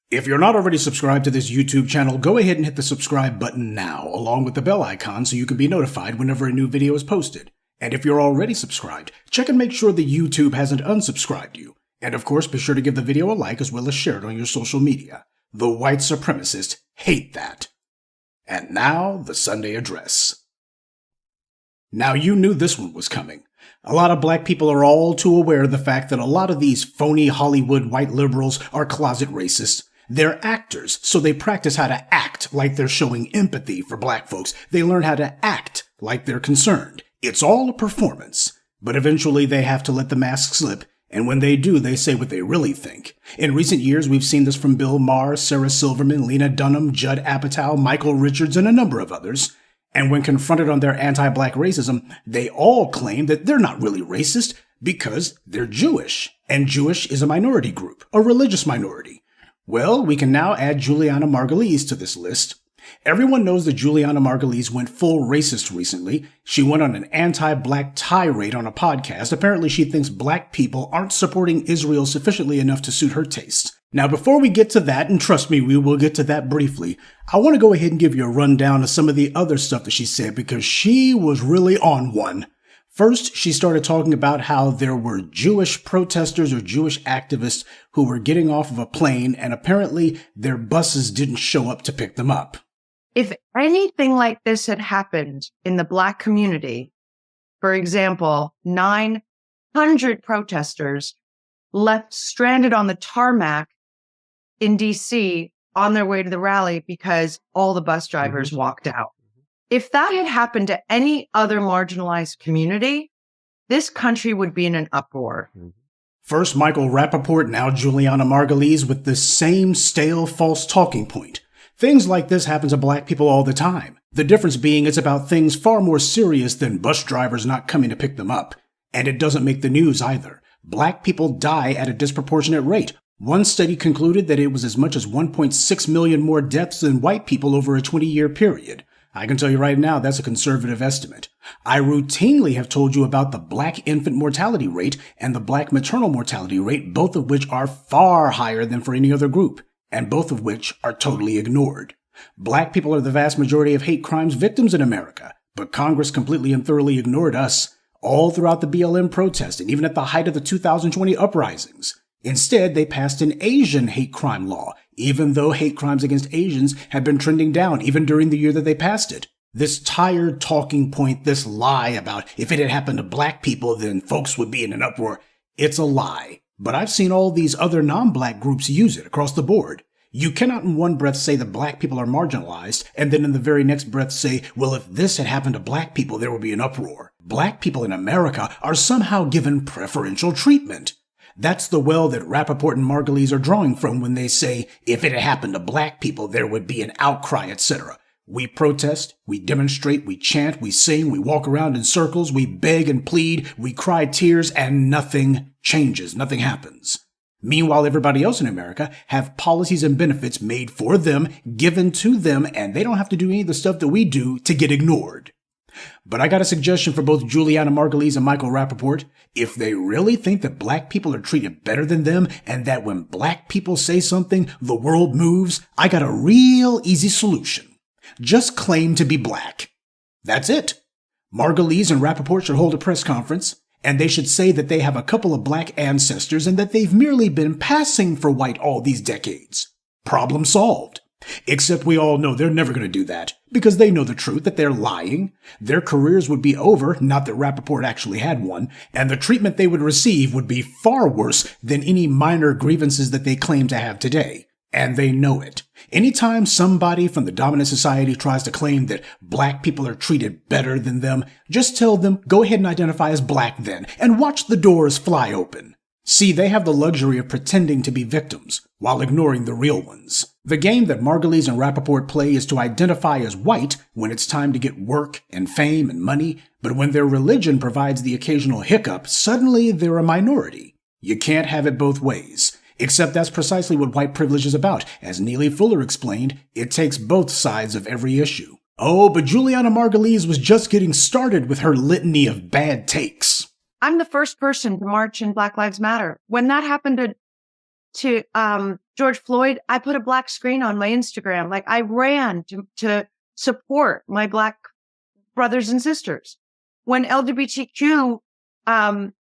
If you're not already subscribed to this YouTube channel, go ahead and hit the subscribe button now, along with the bell icon so you can be notified whenever a new video is posted. And if you're already subscribed, check and make sure the YouTube hasn't unsubscribed you. And of course, be sure to give the video a like as well as share it on your social media. The white supremacists hate that. And now, the Sunday address. Now, you knew this one was coming. A lot of black people are all too aware of the fact that a lot of these phony Hollywood white liberals are closet racists. They're actors, so they practice how to act like they're showing empathy for black folks. They learn how to act like they're concerned. It's all a performance. But eventually they have to let the mask slip, and when they do, they say what they really think. In recent years, we've seen this from Bill Maher, Sarah Silverman, Lena Dunham, Judd Apatow, Michael Richards, and a number of others. And when confronted on their anti-black racism, they all claim that they're not really racist because they're Jewish. And Jewish is a minority group, a religious minority. Well, we can now add Julianna Margulies to this list. Everyone knows that Julianna Margulies went full racist recently. She went on an anti-black tirade on a podcast. Apparently, she thinks black people aren't supporting Israel sufficiently enough to suit her taste. Now, before we get to that, and trust me, we will get to that briefly, I want to go ahead and give you a rundown of some of the other stuff that she said because she was really on one. First, she started talking about how there were Jewish protesters or Jewish activists who were getting off of a plane and apparently their buses didn't show up to pick them up. If anything like this had happened in the black community, for example, 900 protesters left stranded on the tarmac in DC on their way to the rally because all the bus drivers walked out. If that had happened to any other marginalized community, this country would be in an uproar. First, Michael Rappaport, now Julianna Margulies, with the same stale false talking point. Things like this happen to black people all the time. The difference being it's about things far more serious than bus drivers not coming to pick them up. And it doesn't make the news either. Black people die at a disproportionate rate. One study concluded that it was as much as 1.6 million more deaths than white people over a 20-year period. I can tell you right now, that's a conservative estimate. I routinely have told you about the black infant mortality rate and the black maternal mortality rate, both of which are far higher than for any other group, and both of which are totally ignored. Black people are the vast majority of hate crimes victims in America, but Congress completely and thoroughly ignored us, all throughout the BLM protest and even at the height of the 2020 uprisings. Instead, they passed an Asian hate crime law, even though hate crimes against Asians had been trending down even during the year that they passed it. This tired talking point, this lie about if it had happened to black people, then folks would be in an uproar, it's a lie. But I've seen all these other non-black groups use it across the board. You cannot in one breath say that black people are marginalized, and then in the very next breath say, well, if this had happened to black people, there would be an uproar. Black people in America are somehow given preferential treatment. That's the well that Rappaport and Margulies are drawing from when they say, if it had happened to black people, there would be an outcry, etc. We protest, we demonstrate, we chant, we sing, we walk around in circles, we beg and plead, we cry tears, and nothing changes, nothing happens. Meanwhile, everybody else in America have policies and benefits made for them, given to them, and they don't have to do any of the stuff that we do to get ignored. But I got a suggestion for both Julianna Margulies and Michael Rappaport. If they really think that black people are treated better than them and that when black people say something, the world moves, I got a real easy solution. Just claim to be black. That's it. Margulies and Rappaport should hold a press conference, and they should say that they have a couple of black ancestors and that they've merely been passing for white all these decades. Problem solved. Except we all know they're never going to do that, because they know the truth, that they're lying. Their careers would be over, not that Rappaport actually had one, and the treatment they would receive would be far worse than any minor grievances that they claim to have today. And they know it. Anytime somebody from the dominant society tries to claim that black people are treated better than them, just tell them, go ahead and identify as black then, and watch the doors fly open. See, they have the luxury of pretending to be victims, while ignoring the real ones. The game that Margulies and Rappaport play is to identify as white when it's time to get work and fame and money, but when their religion provides the occasional hiccup, suddenly they're a minority. You can't have it both ways. Except that's precisely what white privilege is about. As Neely Fuller explained, it takes both sides of every issue. Oh, but Julianna Margulies was just getting started with her litany of bad takes. I'm the first person to march in Black Lives Matter. When that happened to George Floyd, I put a black screen on my Instagram. Like I ran to support my black brothers and sisters. When LGBTQ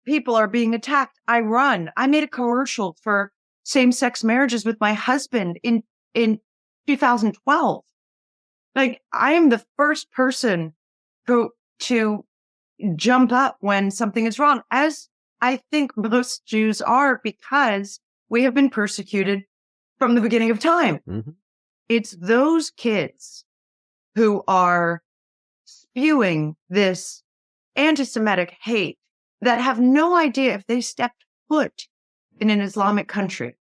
people are being attacked, I run. I made a commercial for same-sex marriages with my husband in 2012. Like I am the first person to jump up when something is wrong, as I think most Jews are, because we have been persecuted from the beginning of time. Mm-hmm. It's those kids who are spewing this anti-Semitic hate that have no idea if they stepped foot in an Islamic country.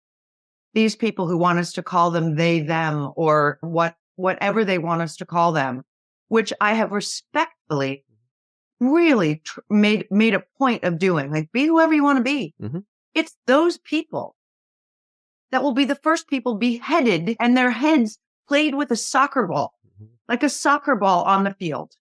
These people who want us to call them they, them, or whatever they want us to call them, which I have respectfully really made a point of doing. Like, be whoever you want to be. Mm-hmm. It's those people that will be the first people beheaded and their heads played with a soccer ball, like a soccer ball on the field.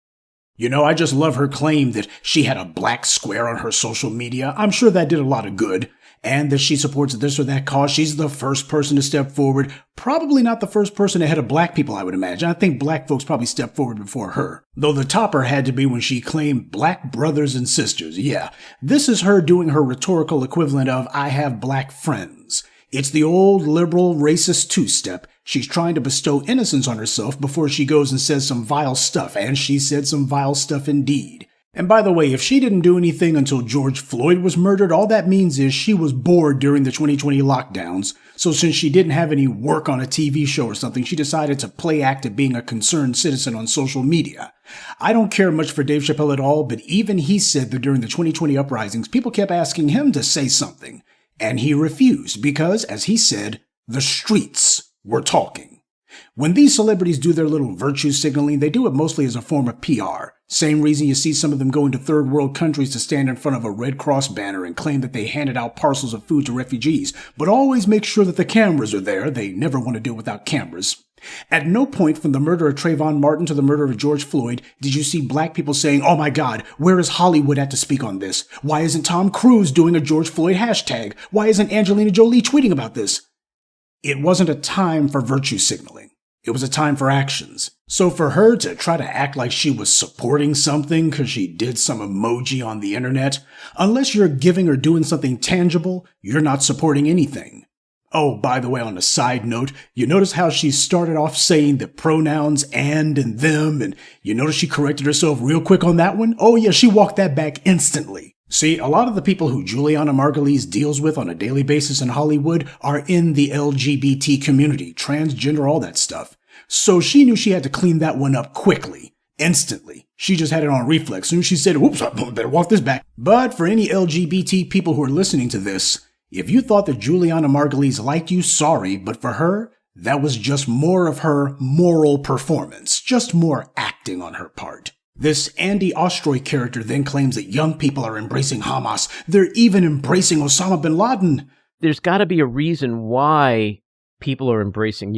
You know, I just love her claim that she had a black square on her social media. I'm sure that did a lot of good. And that she supports this or that cause. She's the first person to step forward. Probably not the first person ahead of black people, I would imagine. I think black folks probably stepped forward before her. Though the topper had to be when she claimed black brothers and sisters. Yeah, this is her doing her rhetorical equivalent of I have black friends. It's the old liberal racist two-step. She's trying to bestow innocence on herself before she goes and says some vile stuff. And she said some vile stuff indeed. And by the way, if she didn't do anything until George Floyd was murdered, all that means is she was bored during the 2020 lockdowns. So since she didn't have any work on a TV show or something, she decided to play act at being a concerned citizen on social media. I don't care much for Dave Chappelle at all, but even he said that during the 2020 uprisings, people kept asking him to say something. And he refused because, as he said, the streets were talking. When these celebrities do their little virtue signaling, they do it mostly as a form of PR. Same reason you see some of them go into third world countries to stand in front of a Red Cross banner and claim that they handed out parcels of food to refugees, but always make sure that the cameras are there. They never want to do it without cameras. At no point from the murder of Trayvon Martin to the murder of George Floyd did you see black people saying, oh my God, where is Hollywood at to speak on this? Why isn't Tom Cruise doing a George Floyd hashtag? Why isn't Angelina Jolie tweeting about this? It wasn't a time for virtue signaling. It was a time for actions. So for her to try to act like she was supporting something because she did some emoji on the internet, unless you're giving or doing something tangible, you're not supporting anything. Oh, by the way, on a side note, you notice how she started off saying the pronouns and them, and you notice she corrected herself real quick on that one? Oh yeah, she walked that back instantly. See, a lot of the people who Julianna Margulies deals with on a daily basis in Hollywood are in the LGBT community, transgender, all that stuff. So she knew she had to clean that one up quickly, instantly. She just had it on reflex. Soon as she said, oops, I better walk this back. But for any LGBT people who are listening to this, if you thought that Julianna Margulies liked you, sorry, but for her, that was just more of her moral performance, just more acting on her part. This Andy Ostroy character then claims that young people are embracing Hamas. They're even embracing Osama bin Laden. There's got to be a reason why young people are embracing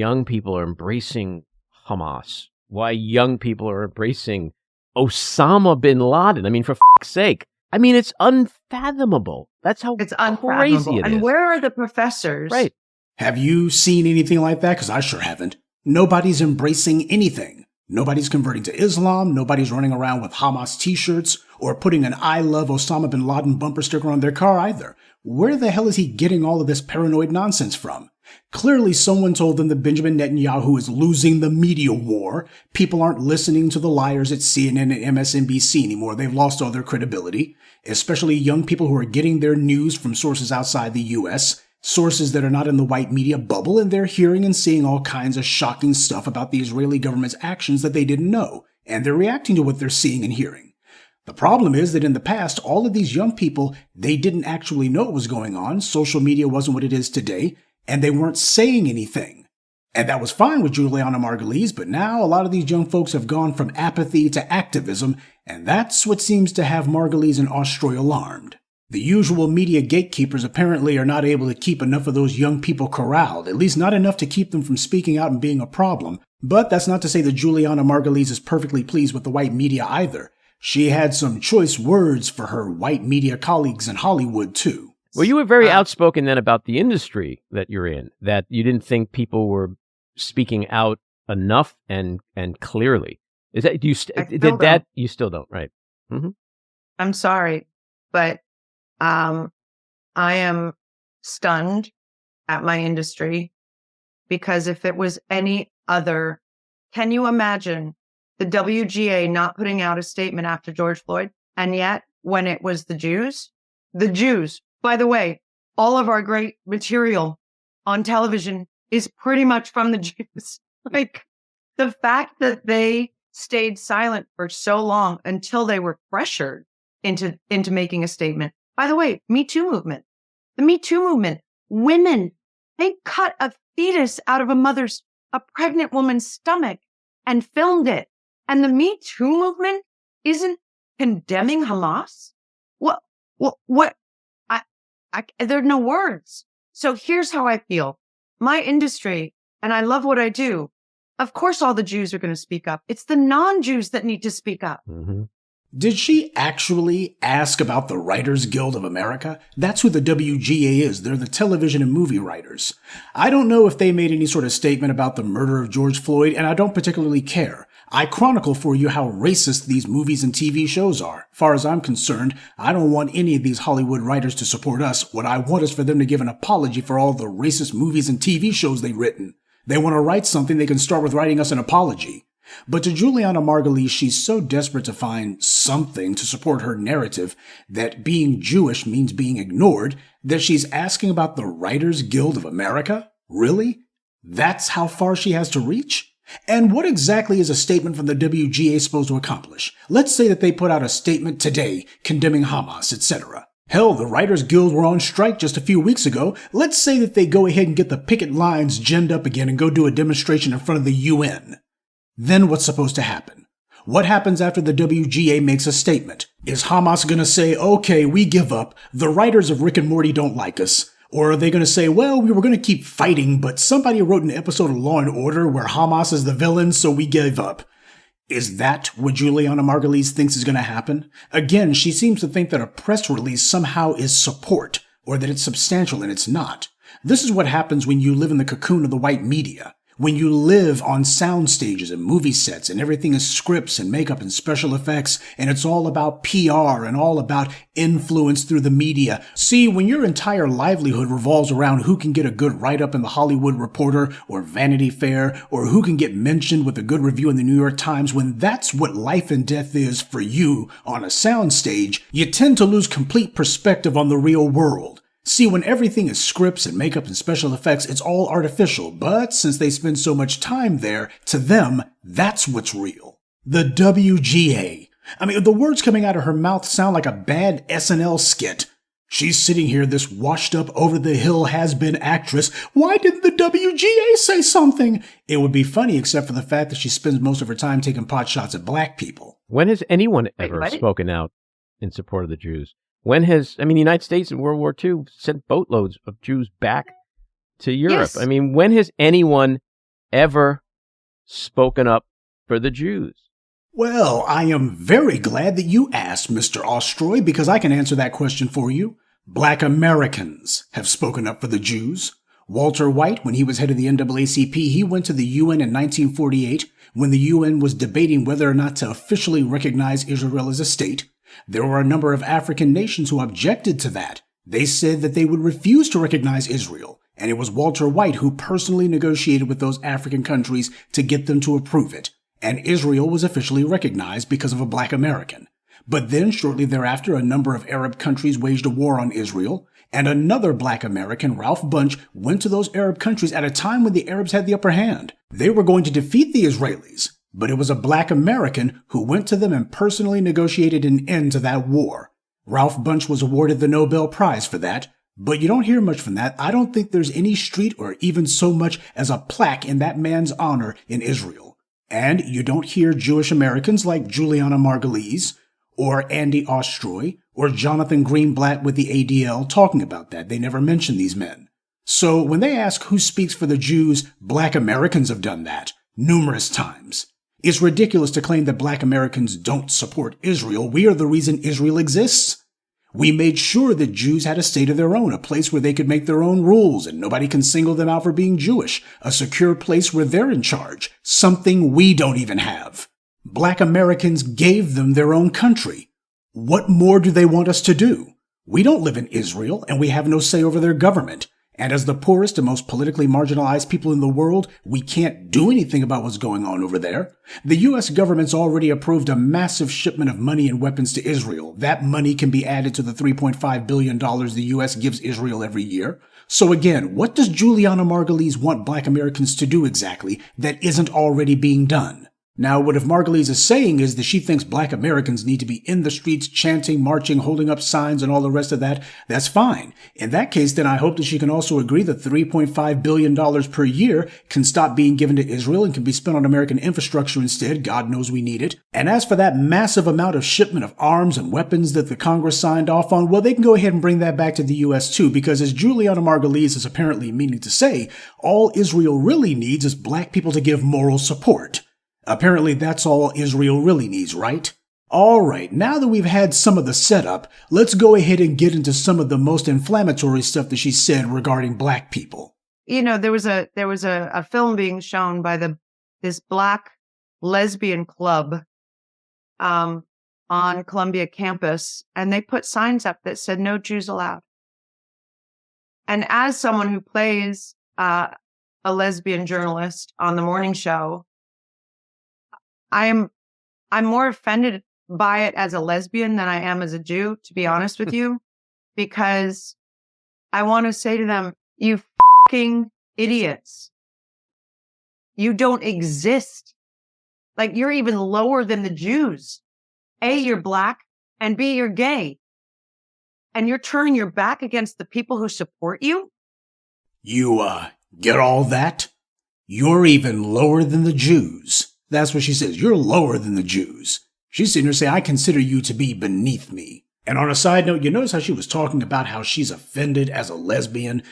Hamas. Why young people are embracing Osama bin Laden. I mean, for fuck's sake. I mean, it's unfathomable. That's how it's crazy it is. And where are the professors? Right. Have you seen anything like that? Because I sure haven't. Nobody's embracing anything. Nobody's converting to Islam. Nobody's running around with Hamas t-shirts or putting an I love Osama bin Laden bumper sticker on their car either. Where the hell is he getting all of this paranoid nonsense from? Clearly someone told them that Benjamin Netanyahu is losing the media war. People aren't listening to the liars at CNN and MSNBC anymore. They've lost all their credibility, especially young people who are getting their news from sources outside the U.S., sources that are not in the white media bubble, and they're hearing and seeing all kinds of shocking stuff about the Israeli government's actions that they didn't know, and they're reacting to what they're seeing and hearing. The problem is that in the past, all of these young people, they didn't actually know what was going on. Social media wasn't what it is today, and they weren't saying anything. And that was fine with Julianna Margulies, but now a lot of these young folks have gone from apathy to activism, and that's what seems to have Margulies and Ostroy alarmed. The usual media gatekeepers apparently are not able to keep enough of those young people corralled, at least not enough to keep them from speaking out and being a problem. But that's not to say that Julianna Margulies is perfectly pleased with the white media either. She had some choice words for her white media colleagues in Hollywood, too. Well, you were very outspoken then about the industry that you're in, that you didn't think people were speaking out enough and clearly. Is that you you still don't, right? Mm-hmm. I'm sorry, but I am stunned at my industry, because if it was any other, can you imagine the WGA not putting out a statement after George Floyd? And yet, when it was the Jews, by the way, all of our great material on television is pretty much from the Jews. Like, the fact that they stayed silent for so long until they were pressured into making a statement. By the way, the Me Too movement, women, they cut a fetus out of a pregnant woman's stomach and filmed it. And the Me Too movement isn't condemning Hamas? What? There are no words. So here's how I feel. My industry, and I love what I do. Of course, all the Jews are going to speak up. It's the non-Jews that need to speak up. Mm-hmm. Did she actually ask about the Writers Guild of America? That's who the WGA is. They're the television and movie writers. I don't know if they made any sort of statement about the murder of George Floyd, and I don't particularly care. I chronicle for you how racist these movies and TV shows are. As far as I'm concerned, I don't want any of these Hollywood writers to support us. What I want is for them to give an apology for all the racist movies and TV shows they've written. They want to write something, they can start with writing us an apology. But to Julianna Margulies, she's so desperate to find something to support her narrative that being Jewish means being ignored that she's asking about the Writers Guild of America? Really? That's how far she has to reach? And what exactly is a statement from the WGA supposed to accomplish? Let's say that they put out a statement today condemning Hamas, etc. Hell, the Writers Guild were on strike just a few weeks ago. Let's say that they go ahead and get the picket lines ginned up again and go do a demonstration in front of the UN. Then what's supposed to happen? What happens after the WGA makes a statement? Is Hamas going to say, okay, we give up, the writers of Rick and Morty don't like us? Or are they going to say, well, we were going to keep fighting, but somebody wrote an episode of Law & Order where Hamas is the villain, so we gave up? Is that what Julianna Margulies thinks is going to happen? Again, she seems to think that a press release somehow is support, or that it's substantial, and it's not. This is what happens when you live in the cocoon of the white media. When you live on sound stages and movie sets and everything is scripts and makeup and special effects and it's all about PR and all about influence through the media. See, when your entire livelihood revolves around who can get a good write-up in the Hollywood Reporter or Vanity Fair or who can get mentioned with a good review in the New York Times, when that's what life and death is for you on a sound stage, you tend to lose complete perspective on the real world. See, when everything is scripts and makeup and special effects, it's all artificial, but since they spend so much time there, to them, that's what's real. The WGA. I mean, the words coming out of her mouth sound like a bad SNL skit. She's sitting here, this washed-up, over-the-hill has-been actress. Why didn't the WGA say something? It would be funny except for the fact that she spends most of her time taking pot shots at black people. When has anyone ever spoken out in support of the Jews? The United States in World War II sent boatloads of Jews back to Europe. Yes. When has anyone ever spoken up for the Jews? Well, I am very glad that you asked, Mr. Ostroy, because I can answer that question for you. Black Americans have spoken up for the Jews. Walter White, when he was head of the NAACP, he went to the UN in 1948 when the UN was debating whether or not to officially recognize Israel as a state. There were a number of African nations who objected to that. They said that they would refuse to recognize Israel, and it was Walter White who personally negotiated with those African countries to get them to approve it. And Israel was officially recognized because of a black American. But then, shortly thereafter, a number of Arab countries waged a war on Israel, and another black American, Ralph Bunche, went to those Arab countries at a time when the Arabs had the upper hand. They were going to defeat the Israelis. But it was a black American who went to them and personally negotiated an end to that war. Ralph Bunche was awarded the Nobel Prize for that, but you don't hear much from that. I don't think there's any street or even so much as a plaque in that man's honor in Israel. And you don't hear Jewish Americans like Julianna Margulies or Andy Ostroy or Jonathan Greenblatt with the ADL talking about that. They never mention these men. So when they ask who speaks for the Jews, black Americans have done that numerous times. It's ridiculous to claim that black Americans don't support Israel. We are the reason Israel exists. We made sure that Jews had a state of their own, a place where they could make their own rules and nobody can single them out for being Jewish, a secure place where they're in charge, something we don't even have. Black Americans gave them their own country. What more do they want us to do? We don't live in Israel, and we have no say over their government. And as the poorest and most politically marginalized people in the world, we can't do anything about what's going on over there. The U.S. government's already approved a massive shipment of money and weapons to Israel. That money can be added to the $3.5 billion the U.S. gives Israel every year. So again, what does Julianna Margulies want Black Americans to do exactly that isn't already being done? Now, what if Margulies is saying is that she thinks Black Americans need to be in the streets chanting, marching, holding up signs, and all the rest of that, that's fine. In that case, then I hope that she can also agree that $3.5 billion per year can stop being given to Israel and can be spent on American infrastructure instead. God knows we need it. And as for that massive amount of shipment of arms and weapons that the Congress signed off on, well, they can go ahead and bring that back to the U.S. too, because as Julianna Margulies is apparently meaning to say, all Israel really needs is Black people to give moral support. Apparently that's all Israel really needs, right? All right, now that we've had some of the setup, let's go ahead and get into some of the most inflammatory stuff that she said regarding Black people. You know, there was a film being shown by this Black lesbian club on Columbia campus, and they put signs up that said "No Jews allowed." And as someone who plays a lesbian journalist on the morning show, I'm more offended by it as a lesbian than I am as a Jew, to be honest with you, because I want to say to them, you fucking idiots. You don't exist. Like, you're even lower than the Jews. A, you're Black, and B, you're gay. And you're turning your back against the people who support you? You, get all that? You're even lower than the Jews. That's what she says. You're lower than the Jews. She's sitting here saying, I consider you to be beneath me. And on a side note, you notice how she was talking about how she's offended as a lesbian.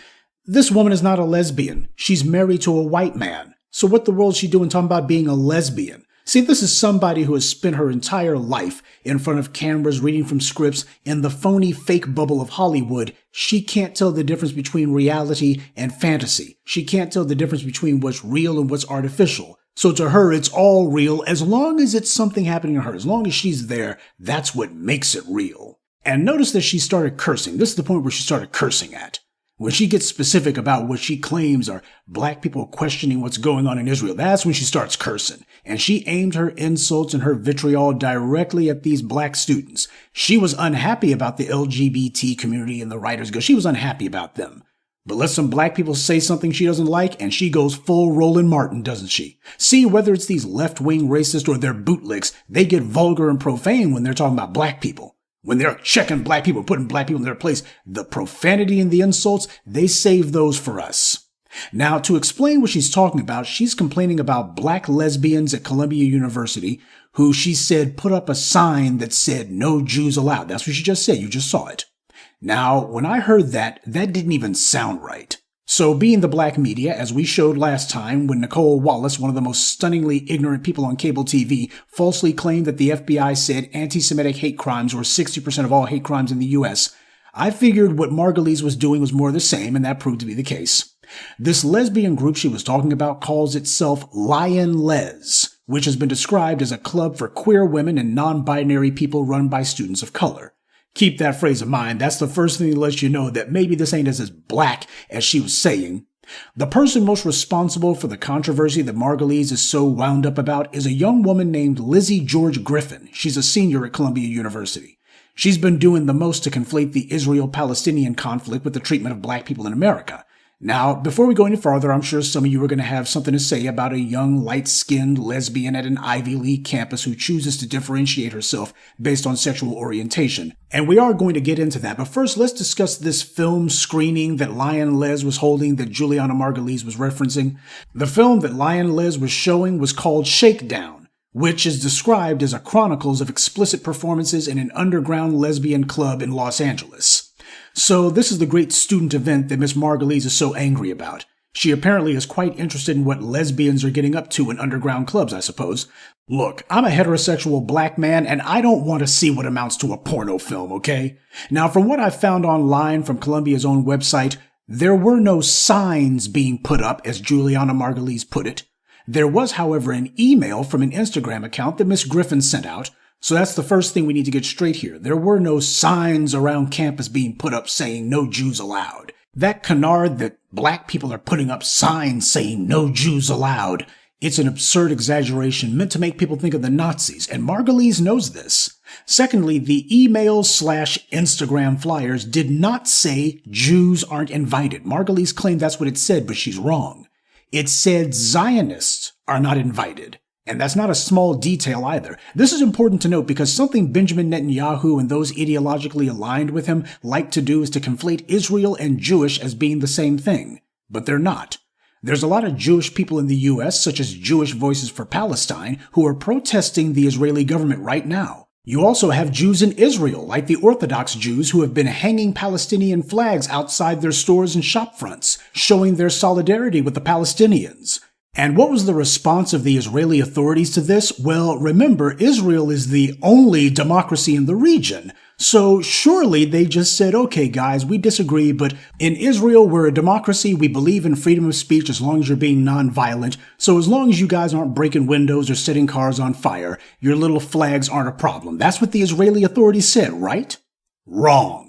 This woman is not a lesbian. She's married to a white man. So what the world is she doing talking about being a lesbian? See, this is somebody who has spent her entire life in front of cameras, reading from scripts, in the phony fake bubble of Hollywood. She can't tell the difference between reality and fantasy. She can't tell the difference between what's real and what's artificial. So to her, it's all real as long as it's something happening to her. As long as she's there, that's what makes it real. And notice that she started cursing. This is the point where she started cursing at. When she gets specific about what she claims are Black people questioning what's going on in Israel, that's when she starts cursing. And she aimed her insults and her vitriol directly at these Black students. She was unhappy about the LGBT community and the Writers Guild. She was unhappy about them. But let some Black people say something she doesn't like, and she goes full Roland Martin, doesn't she? See, whether it's these left-wing racists or their bootlicks, they get vulgar and profane when they're talking about Black people. When they're checking Black people, putting Black people in their place, the profanity and the insults, they save those for us. Now, to explain what she's talking about, she's complaining about Black lesbians at Columbia University who she said put up a sign that said "No Jews allowed." That's what she just said. You just saw it. Now, when I heard that didn't even sound right. So being the Black media, as we showed last time when Nicole Wallace, one of the most stunningly ignorant people on cable TV, falsely claimed that the FBI said anti-Semitic hate crimes were 60% of all hate crimes in the U.S., I figured what Margulies was doing was more the same, and that proved to be the case. This lesbian group she was talking about calls itself Lion Les, which has been described as a club for queer women and non-binary people run by students of color. Keep that phrase in mind. That's the first thing that lets you know that maybe this ain't as Black as she was saying. The person most responsible for the controversy that Margulies is so wound up about is a young woman named Lizzie George Griffin. She's a senior at Columbia University. She's been doing the most to conflate the Israel-Palestinian conflict with the treatment of Black people in America. Now, before we go any farther, I'm sure some of you are going to have something to say about a young, light-skinned lesbian at an Ivy League campus who chooses to differentiate herself based on sexual orientation. And we are going to get into that. But first, let's discuss this film screening that Lion Les was holding that Julianna Margulies was referencing. The film that Lion Les was showing was called Shakedown, which is described as a chronicles of explicit performances in an underground lesbian club in Los Angeles. So this is the great student event that Miss Margulies is so angry about. She apparently is quite interested in what lesbians are getting up to in underground clubs, I suppose. Look, I'm a heterosexual black man, and I don't want to see what amounts to a porno film, okay? Now, from what I found online from Columbia's own website, there were no signs being put up, as Julianna Margulies put it. There was, however, an email from an Instagram account that Miss Griffin sent out, so that's the first thing we need to get straight here. There were no signs around campus being put up saying no Jews allowed. That canard that black people are putting up signs saying no Jews allowed, it's an absurd exaggeration meant to make people think of the Nazis, and Margulies knows this. Secondly, the emails/Instagram flyers did not say Jews aren't invited. Margulies claimed that's what it said, but she's wrong. It said Zionists are not invited. And that's not a small detail either. This is important to note because something Benjamin Netanyahu and those ideologically aligned with him like to do is to conflate Israel and Jewish as being the same thing. But they're not. There's a lot of Jewish people in the U.S., such as Jewish Voices for Palestine, who are protesting the Israeli government right now. You also have Jews in Israel, like the Orthodox Jews, who have been hanging Palestinian flags outside their stores and shop fronts, showing their solidarity with the Palestinians. And what was the response of the Israeli authorities to this? Well, remember, Israel is the only democracy in the region. So surely they just said, okay, guys, we disagree, but in Israel, we're a democracy. We believe in freedom of speech as long as you're being nonviolent. So as long as you guys aren't breaking windows or setting cars on fire, your little flags aren't a problem. That's what the Israeli authorities said, right? Wrong.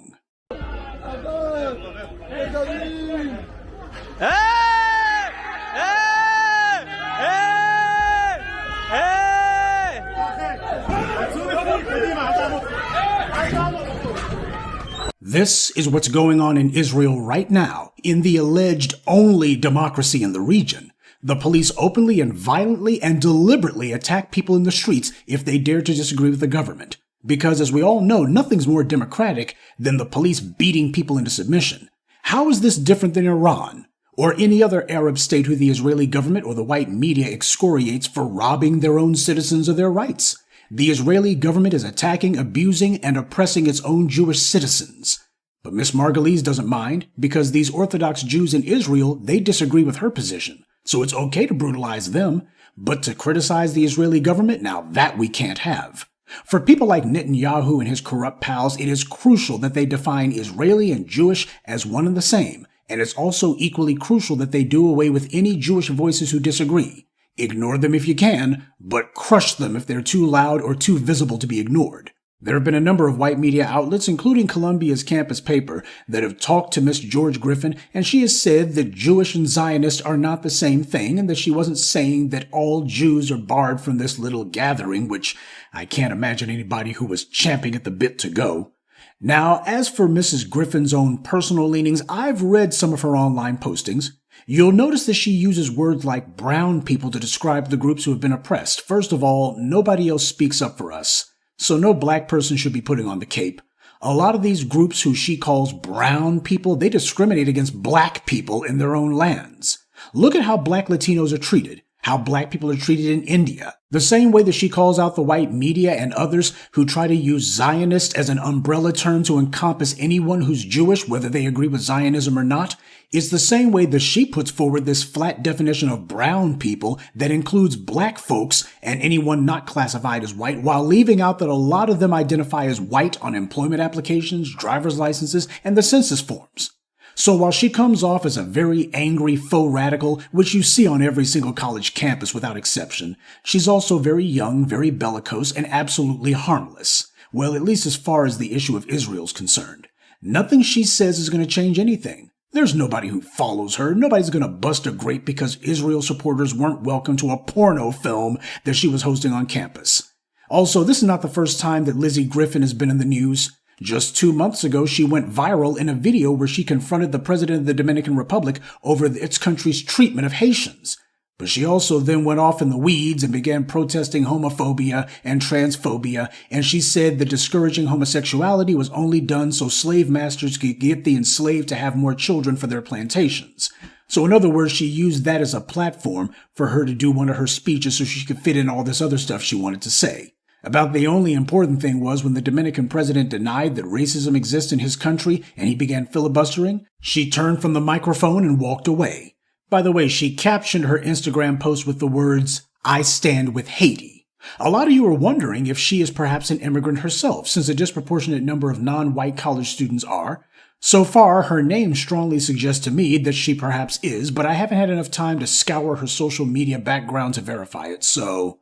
This is what's going on in Israel right now, in the alleged only democracy in the region. The police openly and violently and deliberately attack people in the streets if they dare to disagree with the government. Because, as we all know, nothing's more democratic than the police beating people into submission. How is this different than Iran, or any other Arab state who the Israeli government or the white media excoriates for robbing their own citizens of their rights? The Israeli government is attacking, abusing, and oppressing its own Jewish citizens. But Miss Margulies doesn't mind, because these Orthodox Jews in Israel, they disagree with her position. So it's okay to brutalize them, but to criticize the Israeli government, now that we can't have. For people like Netanyahu and his corrupt pals, it is crucial that they define Israeli and Jewish as one and the same, and it's also equally crucial that they do away with any Jewish voices who disagree. Ignore them if you can, but crush them if they're too loud or too visible to be ignored. There have been a number of white media outlets, including Columbia's campus paper, that have talked to Miss George Griffin, and she has said that Jewish and Zionist are not the same thing, and that she wasn't saying that all Jews are barred from this little gathering, which I can't imagine anybody who was champing at the bit to go. Now, as for Mrs. Griffin's own personal leanings, I've read some of her online postings. You'll notice that she uses words like brown people to describe the groups who have been oppressed. First of all, nobody else speaks up for us, so no black person should be putting on the cape. A lot of these groups who she calls brown people, they discriminate against black people in their own lands. Look at how black Latinos are treated, how black people are treated in India. The same way that she calls out the white media and others who try to use Zionist as an umbrella term to encompass anyone who's Jewish, whether they agree with Zionism or not, it's the same way that she puts forward this flat definition of brown people that includes black folks and anyone not classified as white, while leaving out that a lot of them identify as white on employment applications, driver's licenses, and the census forms. So while she comes off as a very angry faux radical, which you see on every single college campus without exception, she's also very young, very bellicose, and absolutely harmless. Well, at least as far as the issue of Israel's concerned. Nothing she says is going to change anything. There's nobody who follows her. Nobody's going to bust a grape because Israel supporters weren't welcome to a porno film that she was hosting on campus. Also, this is not the first time that Lizzie Griffin has been in the news. Just 2 months ago, she went viral in a video where she confronted the president of the Dominican Republic over its country's treatment of Haitians. But she also then went off in the weeds and began protesting homophobia and transphobia, and she said that discouraging homosexuality was only done so slave masters could get the enslaved to have more children for their plantations. So in other words, she used that as a platform for her to do one of her speeches so she could fit in all this other stuff she wanted to say. About the only important thing was when the Dominican president denied that racism exists in his country and he began filibustering, she turned from the microphone and walked away. By the way, she captioned her Instagram post with the words, "I stand with Haiti." A lot of you are wondering if she is perhaps an immigrant herself, since a disproportionate number of non-white college students are. So far, her name strongly suggests to me that she perhaps is, but I haven't had enough time to scour her social media background to verify it, so...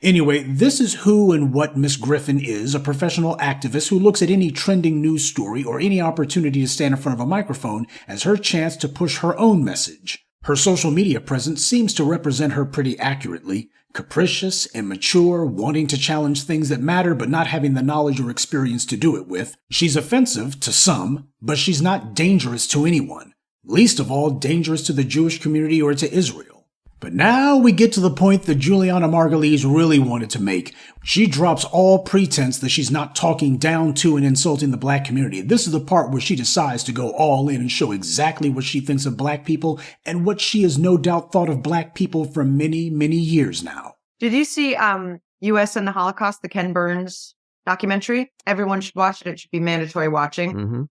Anyway, this is who and what Miss Griffin is, a professional activist who looks at any trending news story or any opportunity to stand in front of a microphone as her chance to push her own message. Her social media presence seems to represent her pretty accurately. Capricious, immature, wanting to challenge things that matter but not having the knowledge or experience to do it with. She's offensive to some, but she's not dangerous to anyone. Least of all, dangerous to the Jewish community or to Israel. But now we get to the point that Julianna Margulies really wanted to make. She drops all pretense that she's not talking down to and insulting the black community. This is the part where she decides to go all in and show exactly what she thinks of black people and what she has no doubt thought of black people for many, many years now. Did you see U.S. and the Holocaust, the Ken Burns documentary? Everyone should watch it. It should be mandatory watching,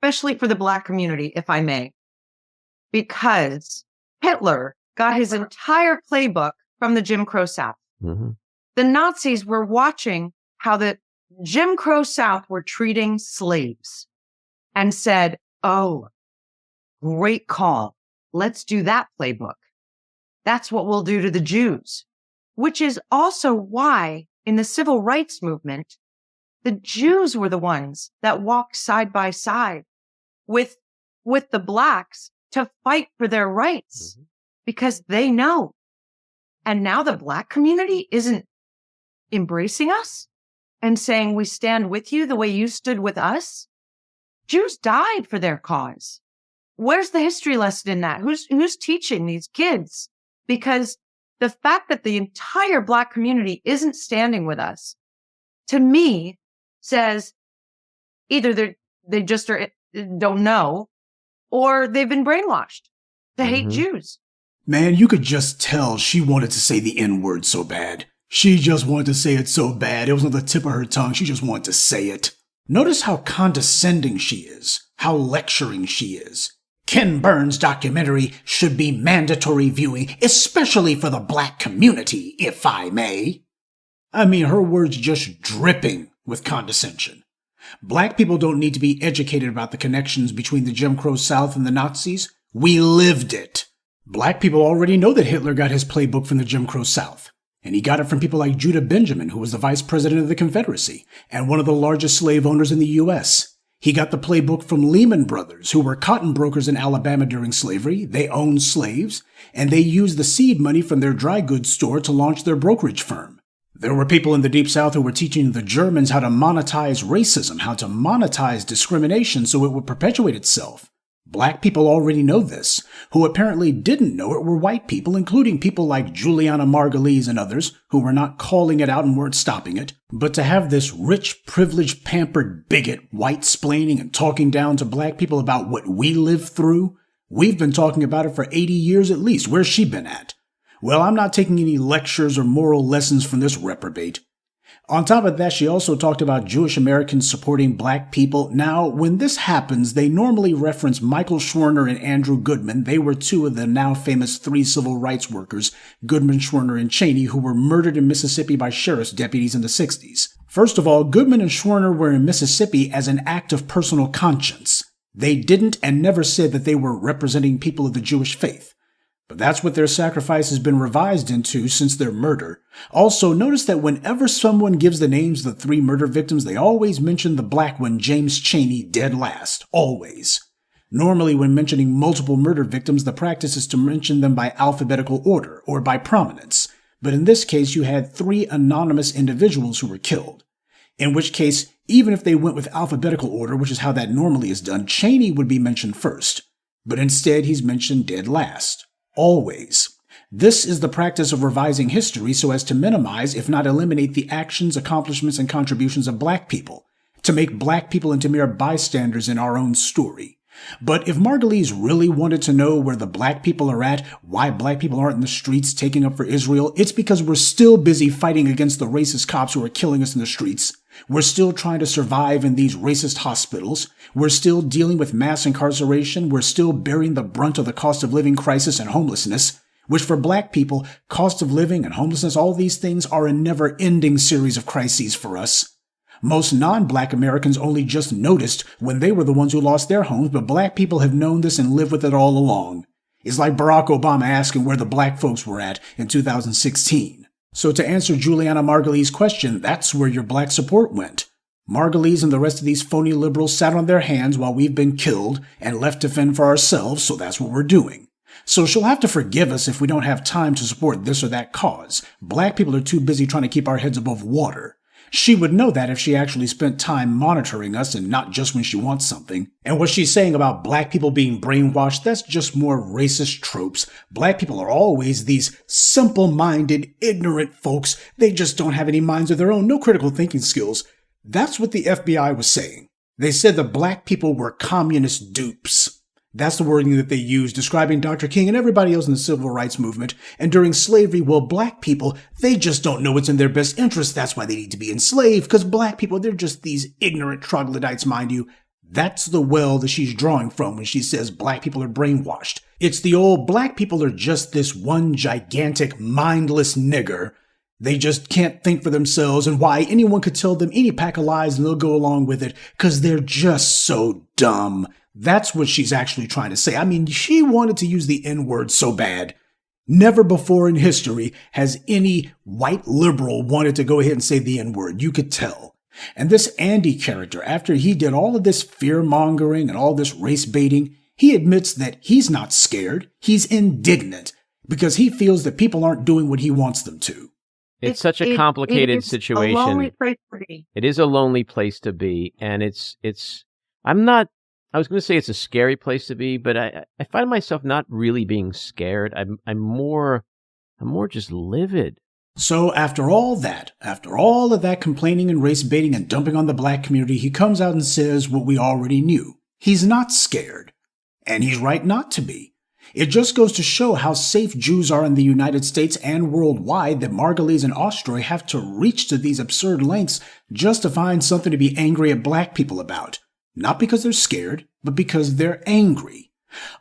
especially for the black community, if I may. Because Hitler got his entire playbook from the Jim Crow South. The Nazis were watching how the Jim Crow South were treating slaves and said, "Oh, great call. Let's do that playbook. That's what we'll do to the Jews." Which is also why in the civil rights movement, the Jews were the ones that walked side by side with the blacks to fight for their rights. Because they know. And now the black community isn't embracing us and saying, "We stand with you the way you stood with us." Jews died for their cause. Where's the history lesson in that? Who's teaching these kids? Because the fact that the entire black community isn't standing with us, to me, says either they just don't know, or they've been brainwashed to hate Jews. Man, you could just tell she wanted to say the N-word so bad. She just wanted to say it so bad. It was on the tip of her tongue. She just wanted to say it. Notice how condescending she is, how lecturing she is. Ken Burns' documentary should be mandatory viewing, especially for the black community, if I may. I mean, her words just dripping with condescension. Black people don't need to be educated about the connections between the Jim Crow South and the Nazis. We lived it. Black people already know that Hitler got his playbook from the Jim Crow South, and he got it from people like Judah Benjamin, who was the vice president of the Confederacy and one of the largest slave owners in the U.S. He got the playbook from Lehman Brothers, who were cotton brokers in Alabama during slavery. They owned slaves, and they used the seed money from their dry goods store to launch their brokerage firm. There were people in the Deep South who were teaching the Germans how to monetize racism, how to monetize discrimination so it would perpetuate itself. Black people already know this. Who apparently didn't know it were white people, including people like Julianna Margulies and others, who were not calling it out and weren't stopping it. But to have this rich, privileged, pampered bigot white-splaining and talking down to black people about what we lived through, we've been talking about it for 80 years at least. Where's she been at? Well, I'm not taking any lectures or moral lessons from this reprobate. On top of that, she also talked about Jewish Americans supporting black people. Now, when this happens, they normally reference Michael Schwerner and Andrew Goodman. They were two of the now famous three civil rights workers, Goodman, Schwerner, and Cheney, who were murdered in Mississippi by sheriff's deputies in the 60s. First of all, Goodman and Schwerner were in Mississippi as an act of personal conscience. They didn't and never said that they were representing people of the Jewish faith. But that's what their sacrifice has been revised into since their murder. Also, notice that whenever someone gives the names of the three murder victims, they always mention the black one, James Cheney, dead last. Always. Normally, when mentioning multiple murder victims, the practice is to mention them by alphabetical order or by prominence. But in this case, you had three anonymous individuals who were killed. In which case, even if they went with alphabetical order, which is how that normally is done, Cheney would be mentioned first. But instead, he's mentioned dead last. Always. This is the practice of revising history so as to minimize, if not eliminate, the actions, accomplishments, and contributions of black people, to make black people into mere bystanders in our own story. But if Margulies really wanted to know where the black people are at, why black people aren't in the streets taking up for Israel, it's because we're still busy fighting against the racist cops who are killing us in the streets. We're still trying to survive in these racist hospitals. We're still dealing with mass incarceration. We're still bearing the brunt of the cost of living crisis and homelessness, which for black people, cost of living and homelessness, all these things are a never-ending series of crises for us. Most non-black Americans only just noticed when they were the ones who lost their homes, but black people have known this and lived with it all along. It's like Barack Obama asking where the black folks were at in 2016. So to answer Julianna Margulies' question, that's where your black support went. Margulies and the rest of these phony liberals sat on their hands while we've been killed and left to fend for ourselves, so that's what we're doing. So she'll have to forgive us if we don't have time to support this or that cause. Black people are too busy trying to keep our heads above water. She would know that if she actually spent time monitoring us and not just when she wants something. And what she's saying about black people being brainwashed, that's just more racist tropes. Black people are always these simple-minded, ignorant folks. They just don't have any minds of their own, no critical thinking skills. That's what the FBI was saying. They said that black people were communist dupes. That's the wording that they used, describing Dr. King and everybody else in the civil rights movement. And during slavery, well, black people, they just don't know what's in their best interest. That's why they need to be enslaved, because black people, they're just these ignorant troglodytes, mind you. That's the well that she's drawing from when she says black people are brainwashed. It's the old black people are just this one gigantic, mindless nigger. They just can't think for themselves, and why anyone could tell them any pack of lies and they'll go along with it, because they're just so dumb. That's what she's actually trying to say. I mean, she wanted to use the N-word so bad. Never before in history has any white liberal wanted to go ahead and say the N-word. You could tell. And this Andy character, after he did all of this fear-mongering and all this race baiting, he admits that he's not scared. He's indignant because he feels that people aren't doing what he wants them to. It's such a complicated situation. A lonely place to be. It is a lonely place to be, and I was going to say it's a scary place to be, but I find myself not really being scared. I'm more just livid. So after all of that complaining and race baiting and dumping on the black community, he comes out and says what we already knew. He's not scared. And he's right not to be. It just goes to show how safe Jews are in the United States and worldwide that Margulies and Ostroy have to reach to these absurd lengths just to find something to be angry at black people about. Not because they're scared, but because they're angry.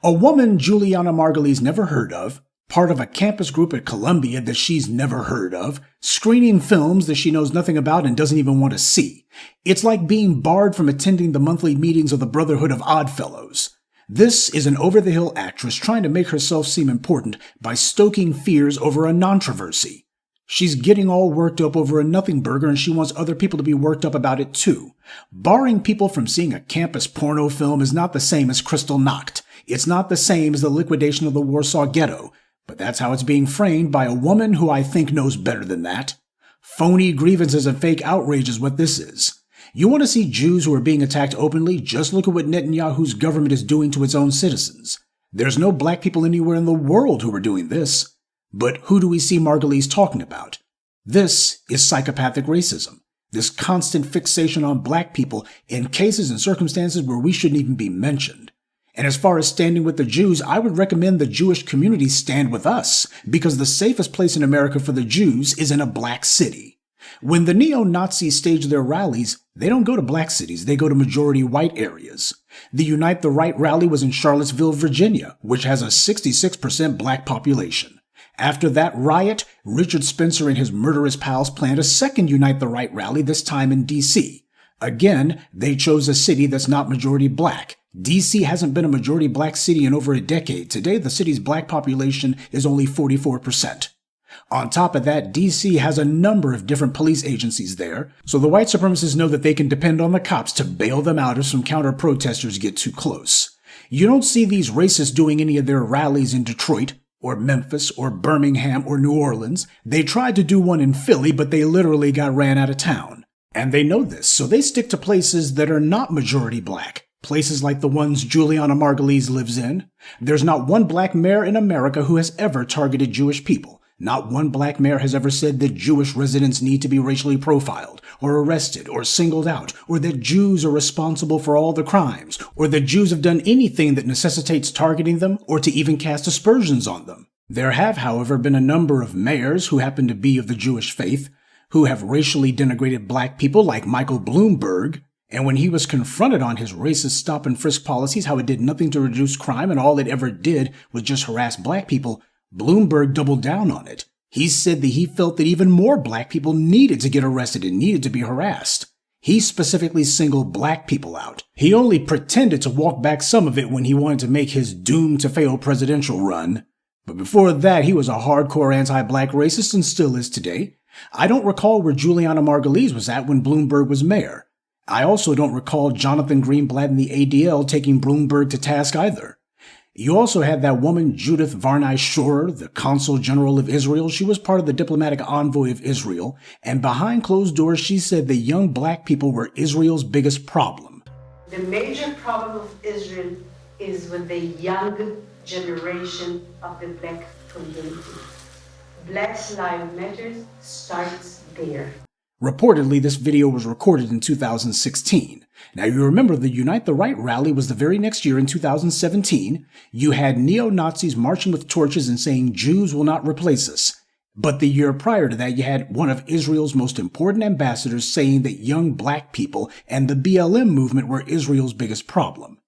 A woman Julianna Margulies never heard of, part of a campus group at Columbia that she's never heard of, screening films that she knows nothing about and doesn't even want to see. It's like being barred from attending the monthly meetings of the Brotherhood of Oddfellows. This is an over-the-hill actress trying to make herself seem important by stoking fears over a controversy. She's getting all worked up over a nothing burger and she wants other people to be worked up about it too. Barring people from seeing a campus porno film is not the same as Kristallnacht. It's not the same as the liquidation of the Warsaw Ghetto. But that's how it's being framed by a woman who I think knows better than that. Phony grievances and fake outrage is what this is. You want to see Jews who are being attacked openly? Just look at what Netanyahu's government is doing to its own citizens. There's no black people anywhere in the world who are doing this. But who do we see Margulies talking about? This is psychopathic racism. This constant fixation on black people in cases and circumstances where we shouldn't even be mentioned. And as far as standing with the Jews, I would recommend the Jewish community stand with us, because the safest place in America for the Jews is in a black city. When the neo-Nazis stage their rallies, they don't go to black cities, they go to majority white areas. The Unite the Right rally was in Charlottesville, Virginia, which has a 66% black population. After that riot, Richard Spencer and his murderous pals planned a second Unite the Right rally, this time in D.C. Again, they chose a city that's not majority black. D.C. hasn't been a majority black city in over a decade. Today, the city's black population is only 44%. On top of that, D.C. has a number of different police agencies there, so the white supremacists know that they can depend on the cops to bail them out if some counter-protesters get too close. You don't see these racists doing any of their rallies in Detroit, or Memphis, or Birmingham, or New Orleans. They tried to do one in Philly, but they literally got ran out of town. And they know this, so they stick to places that are not majority black. Places like the ones Julianna Margulies lives in. There's not one black mayor in America who has ever targeted Jewish people. Not one black mayor has ever said that Jewish residents need to be racially profiled, or arrested, or singled out, or that Jews are responsible for all the crimes, or that Jews have done anything that necessitates targeting them, or to even cast aspersions on them. There have, however, been a number of mayors who happen to be of the Jewish faith, who have racially denigrated black people like Michael Bloomberg. And when he was confronted on his racist stop and frisk policies, how it did nothing to reduce crime and all it ever did was just harass black people, Bloomberg doubled down on it. He said that he felt that even more black people needed to get arrested and needed to be harassed. He specifically singled black people out. He only pretended to walk back some of it when he wanted to make his doomed-to-fail presidential run. But before that, he was a hardcore anti-black racist and still is today. I don't recall where Julianna Margulies was at when Bloomberg was mayor. I also don't recall Jonathan Greenblatt and the ADL taking Bloomberg to task either. You also had that woman, Judith Varney Shore, the Consul General of Israel. She was part of the diplomatic envoy of Israel, and behind closed doors, she said the young black people were Israel's biggest problem. The major problem of Israel is with the young generation of the black community. Black Lives Matter starts there. Reportedly, this video was recorded in 2016. Now, you remember the Unite the Right rally was the very next year in 2017. You had neo-Nazis marching with torches and saying Jews will not replace us. But the year prior to that, you had one of Israel's most important ambassadors saying that young black people and the BLM movement were Israel's biggest problem.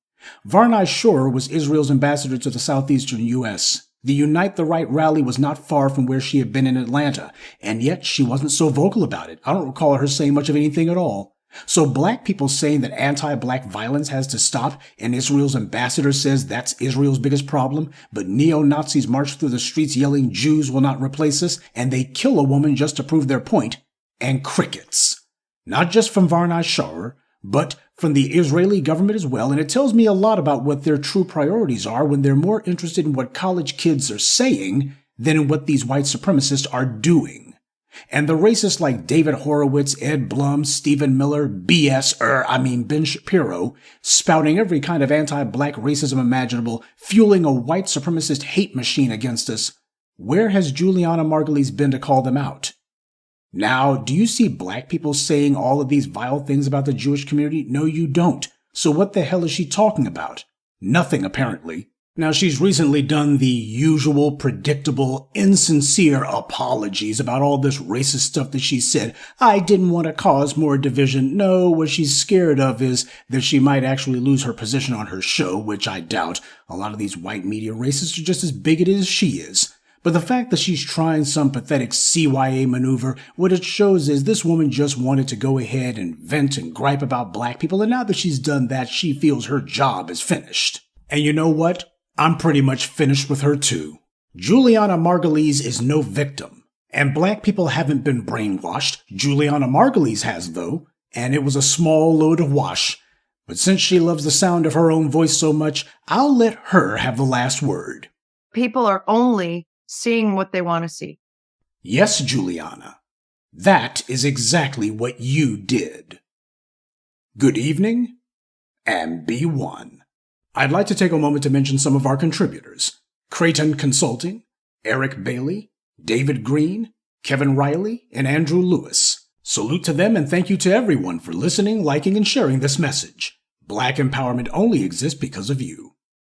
Varney Shore was Israel's ambassador to the southeastern U.S. The Unite the Right rally was not far from where she had been in Atlanta, and yet she wasn't so vocal about it. I don't recall her saying much of anything at all. So black people saying that anti-black violence has to stop, and Israel's ambassador says that's Israel's biggest problem, but neo-Nazis march through the streets yelling Jews will not replace us, and they kill a woman just to prove their point, and crickets. Not just from Varney Shore, but from the Israeli government as well, and it tells me a lot about what their true priorities are when they're more interested in what college kids are saying than in what these white supremacists are doing. And the racists like David Horowitz, Ed Blum, Stephen Miller, Ben Shapiro, spouting every kind of anti-black racism imaginable, fueling a white supremacist hate machine against us. Where has Julianna Margulies been to call them out? Now, do you see black people saying all of these vile things about the Jewish community? No, you don't. So what the hell is she talking about? Nothing, apparently. Now, she's recently done the usual, predictable, insincere apologies about all this racist stuff that she said. I didn't want to cause more division. No, what she's scared of is that she might actually lose her position on her show, which I doubt. A lot of these white media racists are just as bigoted as she is. But the fact that she's trying some pathetic CYA maneuver, what it shows is this woman just wanted to go ahead and vent and gripe about black people, and now that she's done that, she feels her job is finished. And you know what? I'm pretty much finished with her too. Julianna Margulies is no victim, and black people haven't been brainwashed. Julianna Margulies has, though, and it was a small load of wash. But since she loves the sound of her own voice so much, I'll let her have the last word. People are only seeing what they want to see. Yes, Julianna. That is exactly what you did. Good evening, and be one. I'd like to take a moment to mention some of our contributors. Creighton Consulting, Eric Bailey, David Green, Kevin Riley, and Andrew Lewis. Salute to them and thank you to everyone for listening, liking, and sharing this message. Black empowerment only exists because of you.